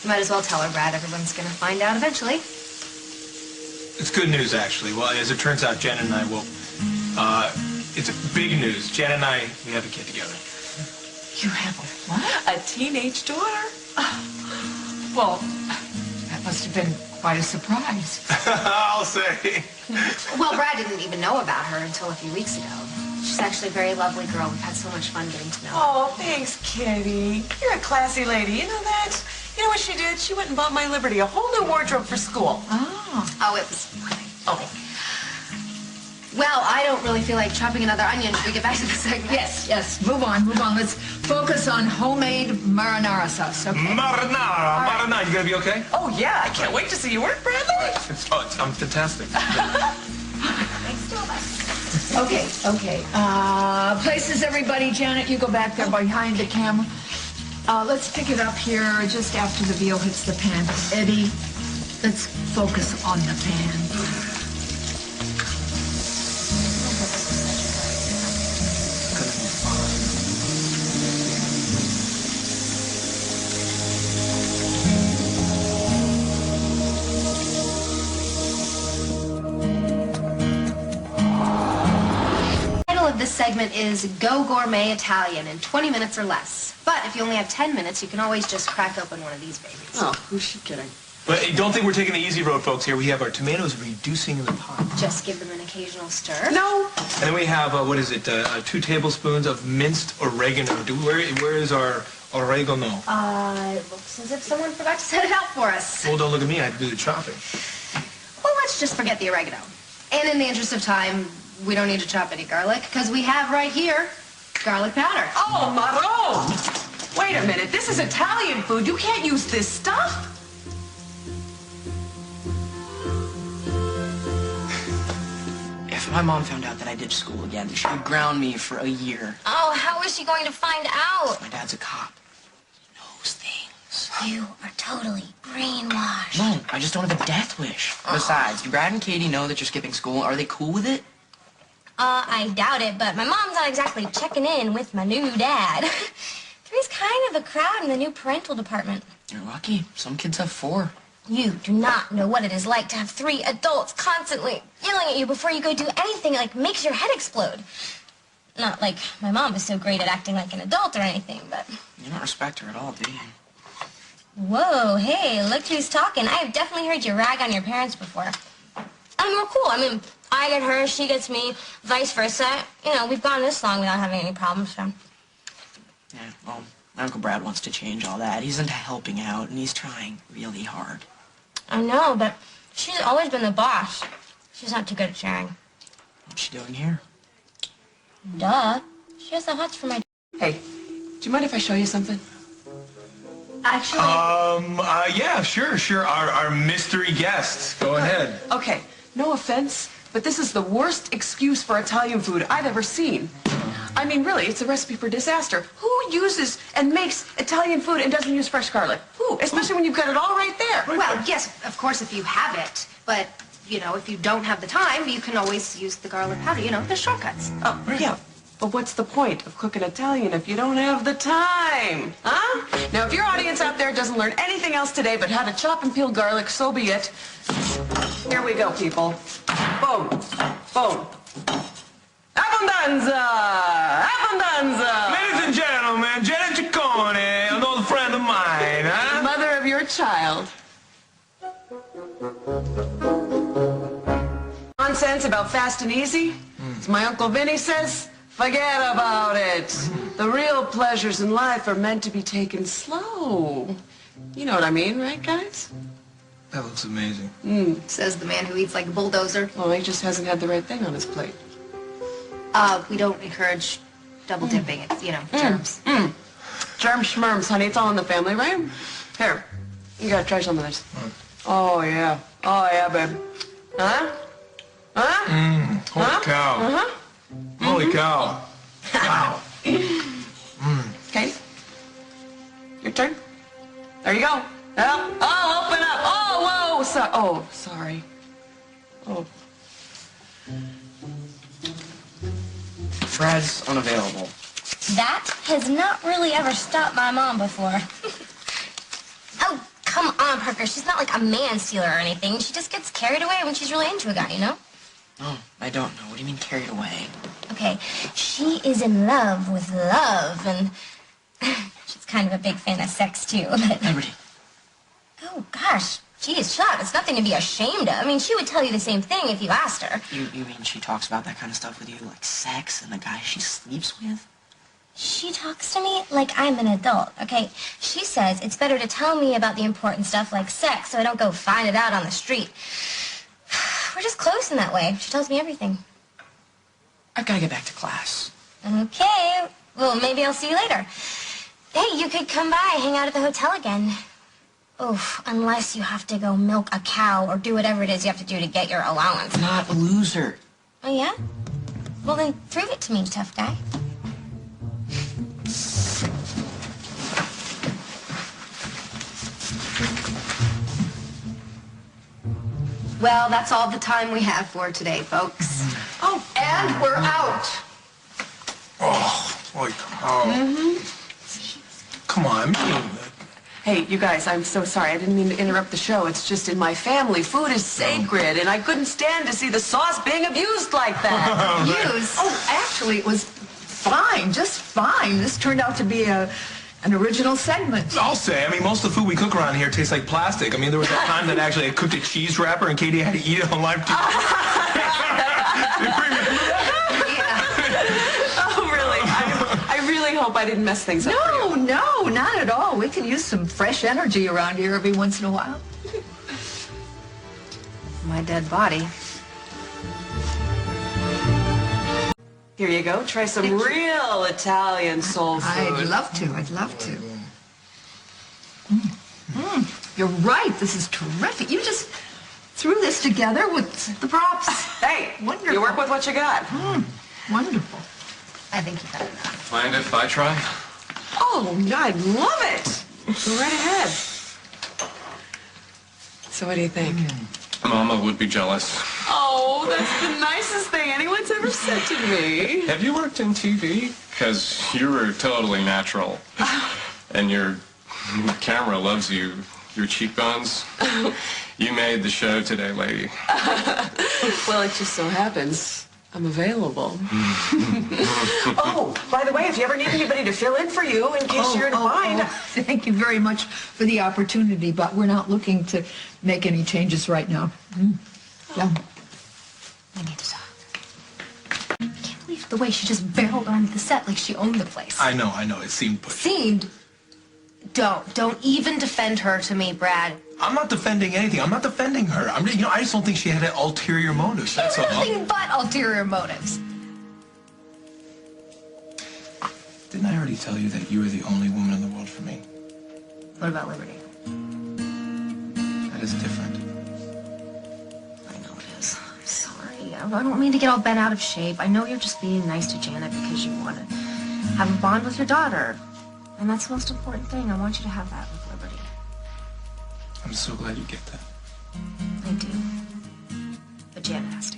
You might as well tell her, Brad. Everyone's gonna find out eventually. It's good news, actually. Well, as it turns out, Jen and I will... it's big news. Jen and I, we have a kid together. You have a what? A teenage daughter? Well, that must have been quite a surprise. I'll say. Well, Brad didn't even know about her until a few weeks ago. She's actually a very lovely girl. We've had so much fun getting to know her. Oh, thanks, Kitty. You're a classy lady. You know that? You know what she did? She went and bought my Liberty a whole new wardrobe for school. Oh, it was... Oh. Well, I don't really feel like chopping another onion. Should we get back to the segment? Yes. Move on. Let's focus on homemade marinara sauce, okay? Marinara. You gonna be okay? Oh, yeah. I can't wait to see you work, Bradley. I'm fantastic. Thanks to all of us. Okay. Places everybody. Janet, you go back there behind the camera. Let's pick it up here just after the veal hits the pan. Eddie, let's focus on the pan. This segment is Go Gourmet Italian in 20 minutes or less. But if you only have 10 minutes, you can always just crack open one of these babies. Oh, who's she kidding? But hey, don't think we're taking the easy road, folks. Here we have our tomatoes reducing in the pot. Just give them an occasional stir. No. And then we have, 2 tablespoons of minced oregano. Where is our oregano? It looks as if someone forgot to set it out for us. Well, don't look at me. I had to do the chopping. Well, let's just forget the oregano. And in the interest of time, we don't need to chop any garlic, because we have right here garlic powder. Oh, Marron! Wait a minute. This is Italian food. You can't use this stuff. If my mom found out that I ditched school again, she would ground me for a year. Oh, how is she going to find out? My dad's a cop. He knows things. You are totally brainwashed. No, I just don't have a death wish. Besides, do Brad and Katie know that you're skipping school? Are they cool with it? I doubt it, but my mom's not exactly checking in with my new dad. Three's kind of a crowd in the new parental department. You're lucky. Some kids have 4. You do not know what it is like to have 3 adults constantly yelling at you before you go do anything like makes your head explode. Not like my mom is so great at acting like an adult or anything, but... You don't respect her at all, do you? Whoa, hey, look who's talking. I've definitely heard you rag on your parents before. And we're cool. I mean, I get her, she gets me, vice versa. You know, we've gone this long without having any problems, so... Yeah, well, my Uncle Brad wants to change all that. He's into helping out, and he's trying really hard. I know, but she's always been the boss. She's not too good at sharing. What's she doing here? Duh. She has the hots for my... Hey, do you mind if I show you something? Actually... Yeah, sure. Our mystery guest. Go ahead. Okay, no offense, but this is the worst excuse for Italian food I've ever seen. I mean, really, it's a recipe for disaster. Who uses and makes Italian food and doesn't use fresh garlic? Who? Especially when you've got it all right there. Well, yes, of course, if you have it. But, you know, if you don't have the time, you can always use the garlic powder, you know, the shortcuts. Oh, yeah. But what's the point of cooking Italian if you don't have the time? Huh? Now, if your audience out there doesn't learn anything else today but how to chop and peel garlic, so be it. Here we go, people. Boom. Boom. Abbondanza! Abbondanza! Ladies and gentlemen, Jen Ciccone, an old friend of mine, huh? Mother of your child. Nonsense about fast and easy? As my Uncle Vinny says, forget about it. The real pleasures in life are meant to be taken slow. You know what I mean, right, guys? That looks amazing. Says the man who eats like a bulldozer. Well, he just hasn't had the right thing on his plate. We don't encourage double dipping. It's, you know, germs. Germ schmerms, honey. It's all in the family, right? Here, you gotta try some of this. Oh, yeah. Oh, yeah, babe. Huh? Huh? Holy cow. Uh-huh. Holy cow. Wow. Okay. Your turn. There you go. Oh, open up. Oh, whoa. Sorry. Oh. Brad's unavailable. That has not really ever stopped my mom before. Oh, Hooker, she's not like a man stealer or anything. She just gets carried away when she's really into a guy, you know? Oh, I don't know. What do you mean carried away? Okay, she is in love with love, and she's kind of a big fan of sex, too. But... Liberty. Oh, gosh. Geez, shut up. It's nothing to be ashamed of. I mean, she would tell you the same thing if you asked her. You mean she talks about that kind of stuff with you, like sex and the guy she sleeps with? She talks to me like I'm an adult, okay? She says it's better to tell me about the important stuff like sex so I don't go find it out on the street. We're just close in that way. She tells me everything. I've got to get back to class. Okay. Well, maybe I'll see you later. Hey, you could come by, hang out at the hotel again. Oof, unless you have to go milk a cow or do whatever it is you have to do to get your allowance. Not a loser. Oh, yeah? Well, then prove it to me, tough guy. Well, that's all the time we have for today, folks. Oh, and we're out. Oh, boy, come on. Hey, you guys, I'm so sorry. I didn't mean to interrupt the show. It's just in my family, food is sacred, and I couldn't stand to see the sauce being abused like that. Use? Oh, actually, it was fine, just fine. This turned out to be an original segment. I'll say, I mean, most of the food we cook around here tastes like plastic. I mean, there was that time that actually I cooked a cheese wrapper and Katie had to eat it on live TV. Oh, really? I really hope I didn't mess things up for you. No, not at all. We can use some fresh energy around here every once in a while. My dead body. Here you go. Try some real Italian soul food. I'd love to. You're right. This is terrific. You just threw this together with the props. Hey, Wonderful. you work with what you got. Wonderful. I think you got enough. Mind if I try? Oh, I love it. Go right ahead. So what do you think? Mama would be jealous. Oh, that's the nicest thing anyone's ever said to me. Have you worked in TV? Because you were totally natural. And your camera loves you. Your cheekbones. You made the show today, lady. Well, it just so happens I'm available. Oh, by the way, if you ever need anybody to fill in for you in case you're in a bind. Thank you very much for the opportunity, but we're not looking to make any changes right now. Yeah. We need to talk. I can't believe the way she just barreled onto the set like she owned the place. I know. It seemed pushy. Seemed. Don't even defend her to me, Brad. I'm not defending anything. I'm not defending her. I just don't think she had ulterior motives. That's all. Nothing but ulterior motives. Didn't I already tell you that you are the only woman in the world for me? What about Liberty? That is different. I know it is. I'm sorry. I don't mean to get all bent out of shape. I know you're just being nice to Janet because you want to have a bond with your daughter. And that's the most important thing. I want you to have that with Liberty. I'm so glad you get that. I do. But Janet has to